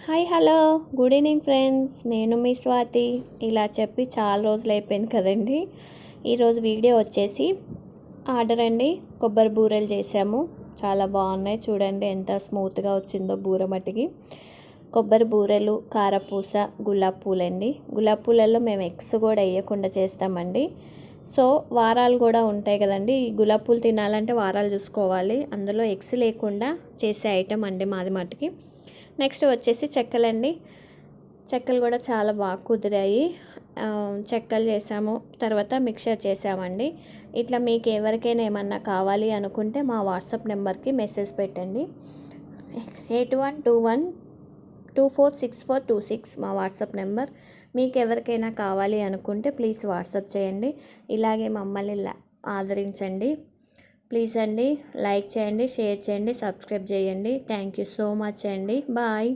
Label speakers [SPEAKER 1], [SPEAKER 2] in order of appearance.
[SPEAKER 1] Hi hello good evening friends. నేను మీ స్వాతి. ఇలా చెప్పి చాలా రోజులు అయిపోయింది కదండి. ఈరోజు వీడియో వచ్చేసి ఆర్డర్ అండి. కొబ్బరి బూరెలు చేసాము. చాలా బాగున్నాయి. చూడండి ఎంత స్మూత్గా వచ్చిందో బూర మట్టికి. కొబ్బరి బూరెలు, కారపూస, గులాబ్ పూలండి. గులాబ్ పూలలో మేము ఎగ్స్ కూడా వేయకుండా చేస్తామండి. సో వారాలు కూడా ఉంటాయి కదండి. ఈ గులాబ్ పూలు తినాలంటే వారాలు చూసుకోవాలి. అందులో ఎగ్స్ లేకుండా చేసే ఐటెం అండి మాది మట్టుకి. నెక్స్ట్ వచ్చేసి చెక్కలండి. చెక్కలు కూడా చాలా బాగా కుదిరాయి. చెక్కలు చేసాము, తర్వాత మిక్చర్ చేసామండి. ఇట్లా మీకు ఎవరికైనా ఏమన్నా కావాలి అనుకుంటే మా వాట్సాప్ నెంబర్కి మెసేజ్ పెట్టండి. 8121246426 మా వాట్సాప్ నెంబర్. మీకు ఎవరికైనా కావాలి అనుకుంటే ప్లీజ్ వాట్సాప్ చేయండి. ఇలాగే మమ్మల్ని ఆదరించండి ప్లీజ్ అండి. లైక్ చేయండి, షేర్ చేయండి, సబ్స్క్రైబ్ చేయండి. థ్యాంక్ యూ సో మచ్ అండి. బాయ్.